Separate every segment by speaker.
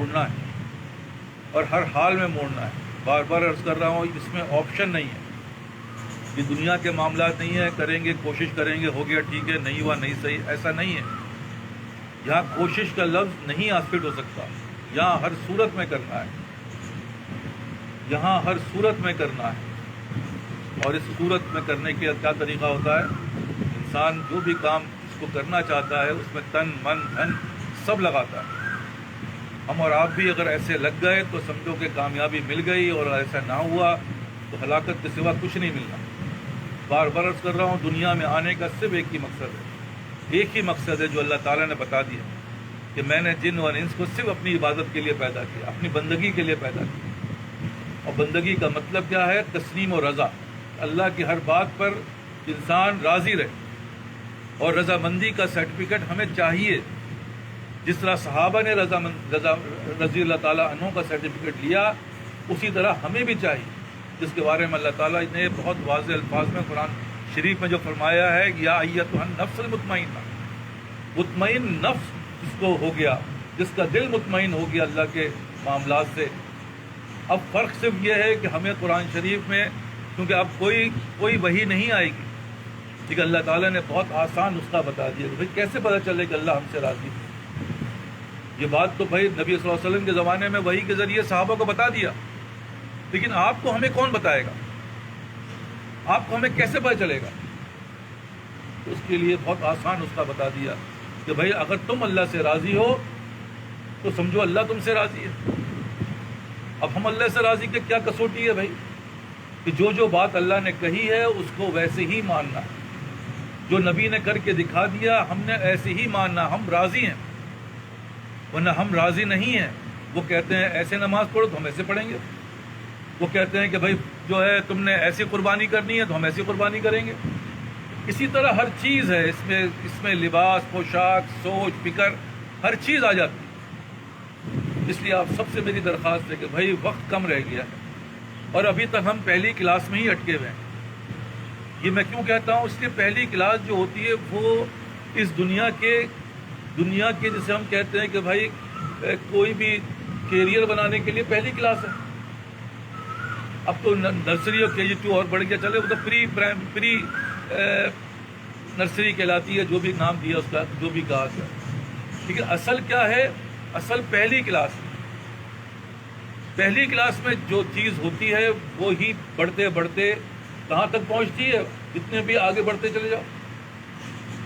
Speaker 1: موڑنا ہے اور ہر حال میں موڑنا ہے. بار بار عرض کر رہا ہوں اس میں آپشن نہیں ہے. یہ دنیا کے معاملات نہیں ہے کریں گے کوشش کریں گے ہو گیا ٹھیک ہے نہیں ہوا نہیں صحیح, ایسا نہیں ہے. یہاں کوشش کا لفظ نہیں فٹ ہو سکتا. یہاں ہر صورت میں کرنا ہے, یہاں ہر صورت میں کرنا ہے. اور اس صورت میں کرنے کے کیا طریقہ ہوتا ہے؟ انسان جو بھی کام اس کو کرنا چاہتا ہے اس میں تن من دھن سب لگاتا ہے. ہم اور آپ بھی اگر ایسے لگ گئے تو سمجھو کہ کامیابی مل گئی, اور ایسا نہ ہوا تو ہلاکت کے سوا کچھ نہیں ملنا. بار بار عرض کر رہا ہوں دنیا میں آنے کا صرف ایک ہی مقصد ہے, ایک ہی مقصد ہے جو اللہ تعالیٰ نے بتا دیا کہ میں نے جن اور انس کو صرف اپنی عبادت کے لیے پیدا کیا, اپنی بندگی کے لیے پیدا کیا. اور بندگی کا مطلب کیا ہے؟ تسلیم و رضا. اللہ کی ہر بات پر انسان راضی رہے, اور رضامندی کا سرٹیفکیٹ ہمیں چاہیے. جس طرح صحابہ نے رضی اللہ تعالیٰ عنہ کا سرٹیفکیٹ لیا, اسی طرح ہمیں بھی چاہیے, جس کے بارے میں اللہ تعالیٰ نے بہت واضح الفاظ میں قرآن شریف میں جو فرمایا ہے یا ایتھا النفس المطمئنہ, مطمئن نفس جس کو ہو گیا, جس کا دل مطمئن ہو گیا اللہ کے معاملات سے. اب فرق صرف یہ ہے کہ ہمیں قرآن شریف میں, کیونکہ اب کوئی وحی نہیں آئے گی, لیکن اللہ تعالیٰ نے بہت آسان نسخہ بتا دیا کہ بھائی کیسے پتہ چلے کہ اللہ ہم سے راضی ہے. یہ بات تو بھائی نبی صلی اللہ علیہ وسلم کے زمانے میں وحی کے ذریعے صحابہ کو بتا دیا, لیکن آپ کو ہمیں کون بتائے گا؟ آپ کو ہمیں کیسے پتہ چلے گا؟ تو اس کے لیے بہت آسان نسخہ بتا دیا کہ بھائی اگر تم اللہ سے راضی ہو تو سمجھو اللہ تم سے راضی ہے. اب ہم اللہ سے راضی کہ کیا کسوٹی ہے بھائی؟ کہ جو بات اللہ نے کہی ہے اس کو ویسے ہی ماننا, جو نبی نے کر کے دکھا دیا ہم نے ایسے ہی ماننا. ہم راضی ہیں, ورنہ ہم راضی نہیں ہیں. وہ کہتے ہیں ایسے نماز پڑھو تو ہم ایسے پڑھیں گے, وہ کہتے ہیں کہ بھائی جو ہے تم نے ایسی قربانی کرنی ہے تو ہم ایسی قربانی کریں گے. اسی طرح ہر چیز ہے اس میں لباس, پوشاک, سوچ, فکر, ہر چیز آ جاتی ہے. اس لیے آپ سب سے میری درخواست ہے کہ بھائی وقت کم رہ گیا ہے, اور ابھی تک ہم پہلی کلاس میں ہی اٹکے ہوئے ہیں. یہ میں کیوں کہتا ہوں؟ اس لیے پہلی کلاس جو ہوتی ہے وہ اس دنیا کے جسے ہم کہتے ہیں کہ بھائی کوئی بھی کیریئر بنانے کے لیے پہلی کلاس ہے. اب تو نرسری اور KG2 اور بڑھ گیا, چلے وہ تو پری نرسری کہلاتی ہے, جو بھی نام دیا اس کا, جو بھی کہا گیا. لیکن اصل کیا ہے؟ اصل پہلی کلاس. پہلی کلاس میں جو چیز ہوتی ہے وہی بڑھتے بڑھتے کہاں تک پہنچتی ہے, جتنے بھی آگے بڑھتے چلے جاؤ.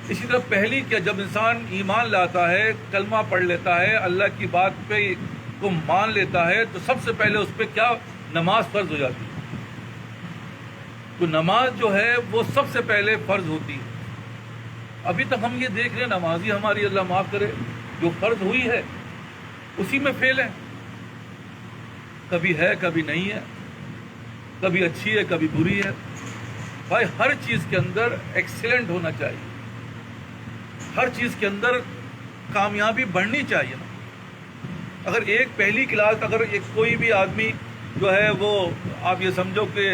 Speaker 1: اسی طرح پہلی کیا, جب انسان ایمان لاتا ہے, کلمہ پڑھ لیتا ہے, اللہ کی بات پہ کو مان لیتا ہے, تو سب سے پہلے اس پہ کیا نماز فرض ہو جاتی ہے. تو نماز جو ہے وہ سب سے پہلے فرض ہوتی ہے. ابھی تک ہم یہ دیکھ رہے ہیں نمازی ہماری اللہ معاف کرے جو فرض ہوئی ہے اسی میں فیل ہے. کبھی ہے کبھی نہیں ہے, کبھی اچھی ہے کبھی بری ہے. بھائی ہر چیز کے اندر ایکسیلنٹ ہونا چاہیے, ہر چیز کے اندر کامیابی بڑھنی چاہیے. اگر ایک پہلی کلاس, اگر ایک کوئی بھی آدمی جو ہے وہ آپ یہ سمجھو کہ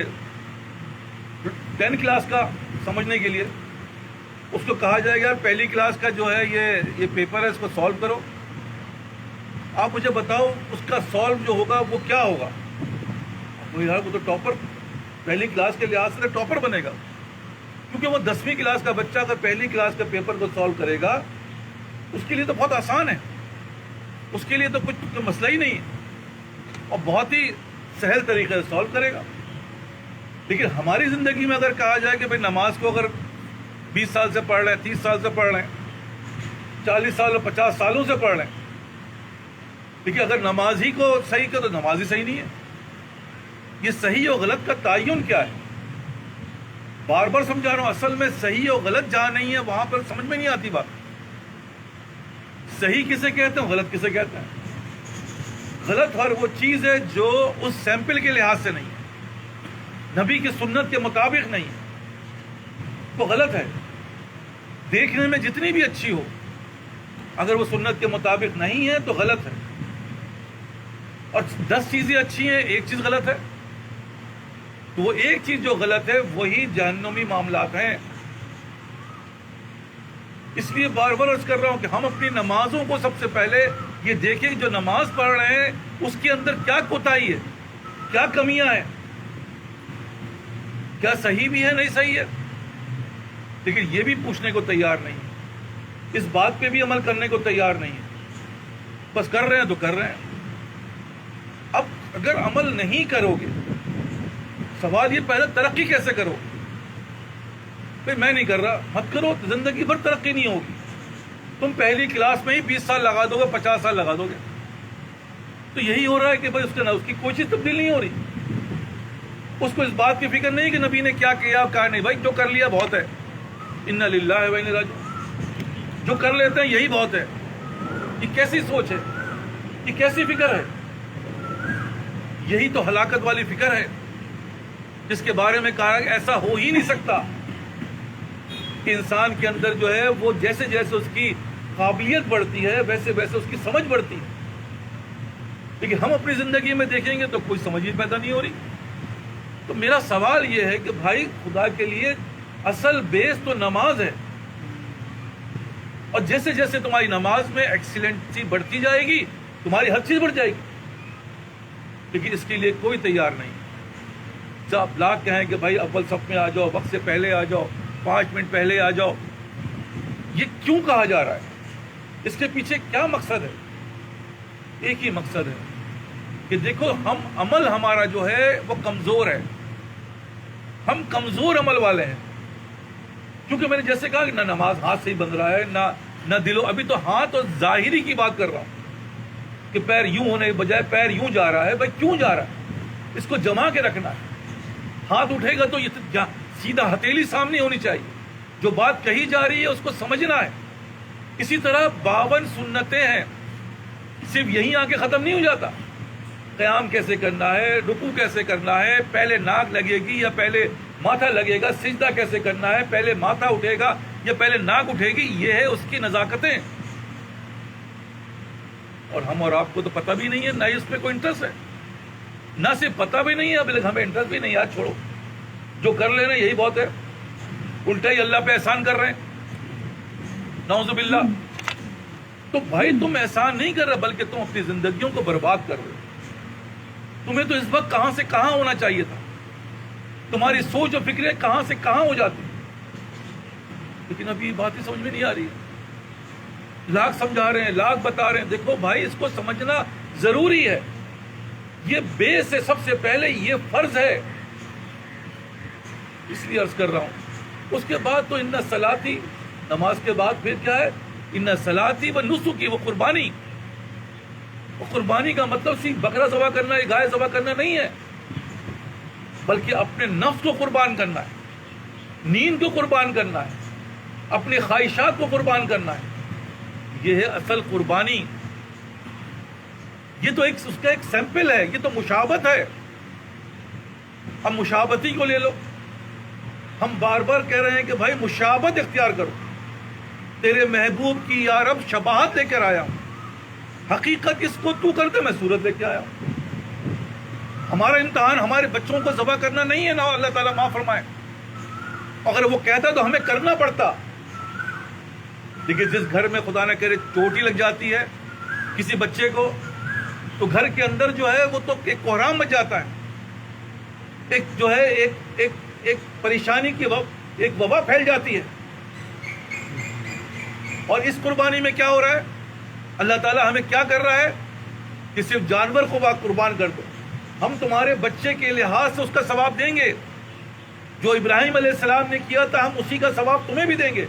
Speaker 1: 10 کلاس کا سمجھنے کے لیے اس کو کہا جائے گا پہلی کلاس کا جو ہے یہ پیپر ہے, اس کو سالو کرو, آپ مجھے بتاؤ اس کا سالو جو ہوگا وہ کیا ہوگا؟ وہ تو ٹاپر, پہلی کلاس کے لحاظ سے ٹاپر بنے گا, کیونکہ وہ 10ویں کلاس کا بچہ اگر پہلی کلاس کے پیپر کو سالو کرے گا اس کے لیے تو بہت آسان ہے, اس کے لیے تو کچھ مسئلہ ہی نہیں ہے, اور بہت ہی سہل طریقے سے سالو کرے گا. لیکن ہماری زندگی میں اگر کہا جائے کہ بھائی نماز کو اگر 20 سال سے پڑھ رہے ہیں, 30 سال سے پڑھ رہے ہیں, 40 سال اور 50 سالوں سے پڑھ رہے ہیں, لیکن اگر نماز ہی کو صحیح کر تو نماز ہی صحیح نہیں ہے. یہ صحیح اور غلط کا تعین کیا ہے؟ بار بار سمجھا رہا ہوں, اصل میں صحیح اور غلط جہاں نہیں ہے وہاں پر سمجھ میں نہیں آتی بات. صحیح کسے کہتے ہیں, غلط کسے کہتے ہیں؟ غلط ہر وہ چیز ہے جو اس سیمپل کے لحاظ سے نہیں ہے, نبی کی سنت کے مطابق نہیں ہے, وہ غلط ہے. دیکھنے میں جتنی بھی اچھی ہو, اگر وہ سنت کے مطابق نہیں ہے تو غلط ہے. اور 10 چیزیں اچھی ہیں, ایک چیز غلط ہے, تو وہ ایک چیز جو غلط ہے وہی جہنمی معاملات ہیں. اس لیے بار بار عرض کر رہا ہوں کہ ہم اپنی نمازوں کو سب سے پہلے یہ دیکھیں جو نماز پڑھ رہے ہیں اس کے اندر کیا کوتاہی ہے، کیا کمیاں ہیں، کیا صحیح بھی ہے نہیں صحیح ہے، لیکن یہ بھی پوچھنے کو تیار نہیں، اس بات پہ بھی عمل کرنے کو تیار نہیں ہے، بس کر رہے ہیں تو کر رہے ہیں۔ اب اگر عمل نہیں کرو گے، سوال یہ پہلے ترقی کیسے کرو؟ بھئی میں نہیں کر رہا، مت کرو، زندگی بھر ترقی نہیں ہوگی۔ تم پہلی کلاس میں ہی 20 سال لگا دو گے، 50 سال لگا دو گے، تو یہی ہو رہا ہے کہ بھائی اس کی کوئی چیز تبدیل نہیں ہو رہی، اس کو اس بات کی فکر نہیں کہ نبی نے کیا کیا کیا نہیں، بھائی جو کر لیا بہت ہے، انا للہ و انا الیہ راجعون، جو کر لیتے ہیں یہی بہت ہے۔ یہ کیسی سوچ ہے، یہ کیسی فکر ہے؟ یہی تو ہلاکت والی فکر ہے جس کے بارے میں کہا کہ ایسا ہو ہی نہیں سکتا کہ انسان کے اندر جو ہے وہ جیسے جیسے اس کی قابلیت بڑھتی ہے ویسے ویسے اس کی سمجھ بڑھتی ہے، لیکن ہم اپنی زندگی میں دیکھیں گے تو کوئی سمجھ ہی پیدا نہیں ہو رہی۔ تو میرا سوال یہ ہے کہ بھائی خدا کے لیے اصل بیس تو نماز ہے، اور جیسے جیسے تمہاری نماز میں ایکسیلنسی بڑھتی جائے گی تمہاری ہر چیز بڑھ جائے گی، لیکن اس کے لیے کوئی تیار نہیں۔ جب لاکھ کہیں کہ بھائی اول صف میں آ جاؤ، وقت سے پہلے آ جاؤ، 5 منٹ پہلے آ جاؤ، یہ کیوں کہا جا رہا ہے؟ اس کے پیچھے کیا مقصد ہے؟ ایک ہی مقصد ہے کہ دیکھو عمل ہمارا جو ہے وہ کمزور ہے، ہم کمزور عمل والے ہیں، کیونکہ میں نے جیسے کہا کہ نہ نماز ہاتھ سے ہی بن رہا ہے، نہ دلوں، ابھی تو ہاتھ اور ظاہری کی بات کر رہا ہوں کہ پیر یوں ہونے کے بجائے پیر یوں جا رہا ہے۔ بھائی کیوں جا رہا ہے؟ اس کو جما کے رکھنا ہے۔ ہاتھ اٹھے گا تو یہ سیدھا ہتھیلی سامنے ہونی چاہیے، جو بات کہی جا رہی ہے اس کو سمجھنا ہے۔ اسی طرح 52 سنتیں ہیں، صرف یہیں آ کے ختم نہیں ہو جاتا۔ قیام کیسے کرنا ہے، رکوع کیسے کرنا ہے، پہلے ناک لگے گی یا پہلے ماتھا لگے گا، سجدہ کیسے کرنا ہے، پہلے ماتھا اٹھے گا یا پہلے ناک اٹھے گی، یہ ہے اس کی نزاکتیں، اور ہم اور آپ کو تو پتہ بھی نہیں ہے، نہ اس پہ کوئی انٹرسٹ ہے، نہ صرف پتہ بھی نہیں ہے، اب ہمیں انٹرسٹ بھی نہیں، یار چھوڑو، جو کر لے رہے ہیں یہی بہت ہے، الٹا ہی اللہ پہ احسان کر رہے ہیں، نعوذ باللہ۔ تو بھائی تم احسان نہیں کر رہے بلکہ تم اپنی زندگیوں کو برباد کر رہے ہو۔ تمہیں تو اس وقت کہاں سے کہاں ہونا چاہیے تھا، تمہاری سوچ و فکریں کہاں سے کہاں ہو جاتی، لیکن اب یہ بات ہی سمجھ میں نہیں آ رہی۔ لاکھ سمجھا رہے ہیں، لاکھ بتا رہے ہیں، دیکھو بھائی اس کو سمجھنا ضروری ہے، یہ بیس ہے، سب سے پہلے یہ فرض ہے، اس لیے عرض کر رہا ہوں۔ اس کے بعد تو ان صلاتی، نماز کے بعد پھر کیا ہے؟ ان صلاتی و نسکی، وہ قربانی، وہ قربانی کا مطلب صرف بکرا ذبح کرنا ہے، گائے ذبح کرنا نہیں ہے، بلکہ اپنے نفس کو قربان کرنا ہے، نیند کو قربان کرنا ہے، اپنی خواہشات کو قربان کرنا ہے، یہ ہے اصل قربانی۔ یہ تو اس کا ایک سیمپل ہے، یہ تو مشابہت ہے۔ اب مشابہتی کو لے لو، ہم بار بار کہہ رہے ہیں کہ بھائی مشابہت اختیار کرو، تیرے محبوب کی یا رب شباہت لے کر آیا ہوں، حقیقت اس کو تو کر دے، میں صورت لے کے آیا ہوں۔ ہمارا امتحان ہمارے بچوں کو ذبح کرنا نہیں ہے، نہ اللہ تعالیٰ معاف فرمائے، اگر وہ کہتا تو ہمیں کرنا پڑتا، لیکن جس گھر میں خدا نہ کرے چوٹ ہی لگ جاتی ہے کسی بچے کو، تو گھر کے اندر جو ہے وہ تو ایک کوہرام مچ جاتا ہے، ایک جو ہے ایک پریشانی کی ایک وبا پھیل جاتی ہے۔ اور اس قربانی میں کیا ہو رہا ہے؟ اللہ تعالیٰ ہمیں کیا کر رہا ہے کہ صرف جانور کو قربان کر دو، ہم تمہارے بچے کے لحاظ سے اس کا ثواب دیں گے، جو ابراہیم علیہ السلام نے کیا تھا ہم اسی کا ثواب تمہیں بھی دیں گے۔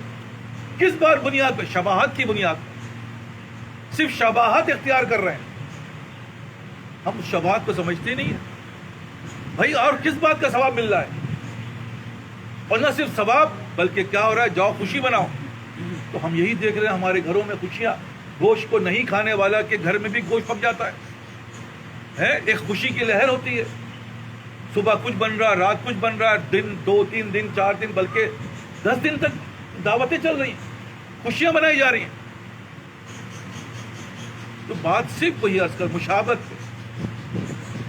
Speaker 1: کس بار بنیاد پہ؟ شباہت کی بنیاد پہ، صرف شباہت اختیار کر رہے ہیں، ہم اس شباہت کو سمجھتے نہیں ہیں بھائی، اور کس بات کا ثواب مل رہا ہے؟ اور نہ صرف ثواب بلکہ کیا ہو رہا ہے؟ جاؤ خوشی بناؤ۔ تو ہم یہی دیکھ رہے ہیں ہمارے گھروں میں خوشیاں، گوشت کو نہیں کھانے والا کے گھر میں بھی گوشت پک جاتا ہے، ایک خوشی کی لہر ہوتی ہے، صبح کچھ بن رہا، رات کچھ بن رہا، دن 2 3 دن 4 دن بلکہ 10 دن تک دعوتیں چل رہی ہیں، خوشیاں منائی جا رہی ہیں۔ تو بات صرف وہی عرض کر مشابہت پہ،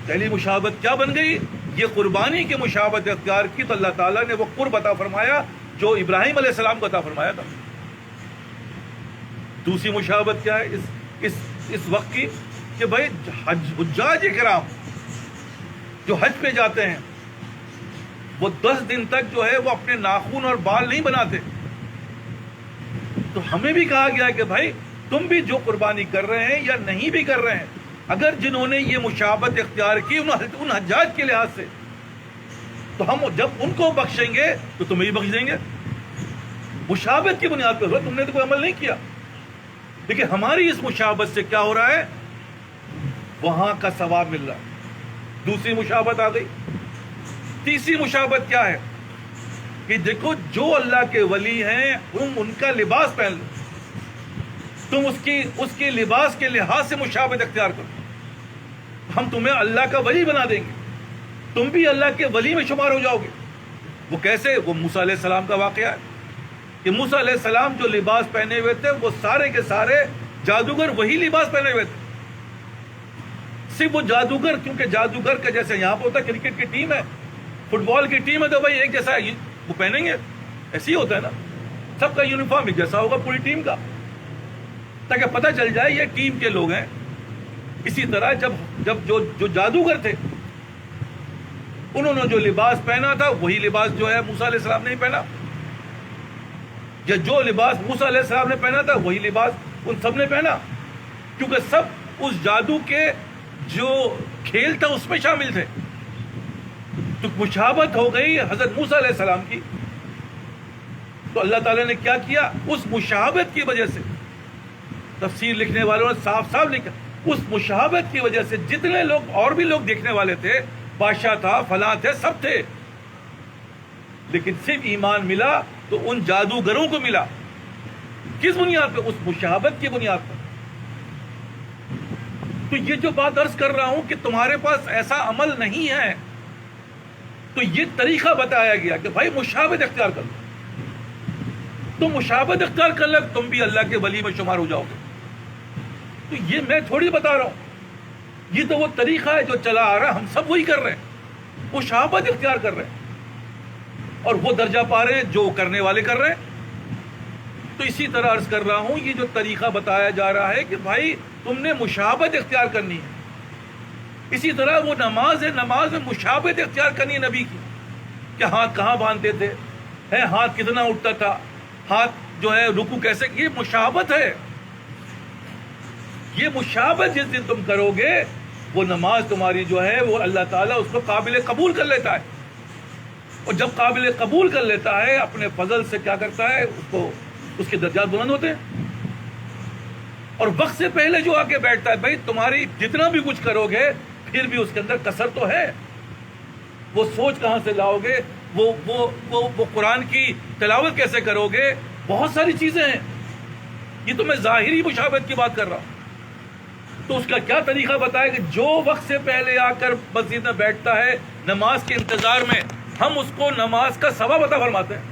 Speaker 1: پہلی مشابہت کیا بن گئی؟ یہ قربانی کی مشابہت اختیار کی تو اللہ تعالیٰ نے وہ قرب عطا فرمایا جو ابراہیم علیہ السلام کو عطا فرمایا تھا۔ دوسری مشابہت کیا ہے؟ اس اس وقت کی کہ بھائی حجاج کرام جو حج پہ جاتے ہیں وہ 10 دن تک جو ہے وہ اپنے ناخن اور بال نہیں بناتے. تو ہمیں بھی کہا گیا کہ بھائی تم بھی جو قربانی کر رہے ہیں یا نہیں بھی کر رہے ہیں، اگر جنہوں نے یہ مشابہت اختیار کی ان حجاج کے لحاظ سے، تو ہم جب ان کو بخشیں گے تو تمہیں بھی بخش دیں گے. مشابہت کی بنیاد پر تم نے تو کوئی عمل نہیں کیا، لیکن ہماری اس مشابہت سے کیا ہو رہا ہے؟ وہاں کا ثواب مل رہا ہے. دوسری مشابہت آ گئی. تیسری مشابہت کیا ہے کہ دیکھو جو اللہ کے ولی ہیں تم ان کا لباس پہن لو، تم اس کے لباس کے لحاظ سے مشابہت اختیار کرو، ہم تمہیں اللہ کا ولی بنا دیں گے، تم بھی اللہ کے ولی میں شمار ہو جاؤ گے. وہ کیسے؟ وہ موسیٰ علیہ السلام کا واقعہ ہے کہ موسیٰ علیہ السلام جو لباس پہنے ہوئے تھے وہ سارے کے سارے جادوگر وہی لباس پہنے ہوئے تھے. صرف وہ جادوگر، کیونکہ جادوگر کا جیسے یہاں پہ ہوتا ہے کرکٹ کی ٹیم ہے، فٹ بال کی ٹیم ہے، تو بھائی ایک جیسا وہ پہنیں گے، ایسے ہی ہوتا ہے نا، سب کا یونیفارم ایک جیسا ہوگا پوری ٹیم کا، تاکہ پتہ چل جائے یہ ٹیم کے لوگ ہیں. اسی طرح جب جو جادوگر تھے انہوں نے جو لباس پہنا تھا وہی لباس جو ہے موسیٰ علیہ السلام نے پہنا، یا جو لباس موسیٰ علیہ السلام نے پہنا تھا وہی لباس ان سب نے پہنا، کیونکہ سب اس جادو کے جو کھیل تھا اس میں شامل تھے. تو مشابہت ہو گئی حضرت موسیٰ علیہ السلام کی. تو اللہ تعالیٰ نے کیا کیا؟ اس مشابہت کی وجہ سے، تفسیر لکھنے والوں نے صاف صاف لکھا، اس مشابہت کی وجہ سے جتنے لوگ اور بھی لوگ دیکھنے والے تھے، بادشاہ تھا، فلاں تھے، سب تھے، لیکن صرف ایمان ملا تو ان جادوگروں کو ملا. کس بنیاد پہ؟ اس مشابہت کی بنیاد پر. تو یہ جو بات عرض کر رہا ہوں کہ تمہارے پاس ایسا عمل نہیں ہے، تو یہ طریقہ بتایا گیا کہ بھائی مشابہت اختیار کر لو. تم مشابہت اختیار کر لو تم بھی اللہ کے ولی میں شمار ہو جاؤ گے. تو یہ میں تھوڑی بتا رہا ہوں، یہ تو وہ طریقہ ہے جو چلا آ رہا ہے، ہم سب وہی کر رہے ہیں، مشابہت اختیار کر رہے ہیں اور وہ درجہ پا رہے ہیں جو کرنے والے کر رہے ہیں. تو اسی طرح عرض کر رہا ہوں، یہ جو طریقہ بتایا جا رہا ہے کہ بھائی تم نے مشابہت اختیار کرنی ہے. اسی طرح وہ نماز ہے، نماز میں مشابہت اختیار کرنی ہے نبی کی، کہ ہاتھ کہاں باندھتے تھے، ہاتھ کتنا اٹھتا تھا، ہاتھ جو ہے رکوع کیسے، یہ مشابہت ہے. یہ مشابہت جس دن تم کرو گے وہ نماز تمہاری جو ہے وہ اللہ تعالیٰ اس کو قابل قبول کر لیتا ہے. اور جب قابل قبول کر لیتا ہے اپنے فضل سے کیا کرتا ہے، اس کے درجات بلند ہوتے ہیں. اور وقت سے پہلے جو آ کے بیٹھتا ہے، بھائی تمہاری جتنا بھی کچھ کرو گے پھر بھی اس کے اندر کسر تو ہے. وہ سوچ کہاں سے لاؤ گے، وہ قرآن کی تلاوت کیسے کرو گے، بہت ساری چیزیں ہیں. یہ تو میں ظاہری مشابہت کی بات کر رہا ہوں. تو اس کا کیا طریقہ بتایا کہ جو وقت سے پہلے آ کر مسجد میں بیٹھتا ہے نماز کے انتظار میں، ہم اس کو نماز کا ثواب عطا فرماتے ہیں.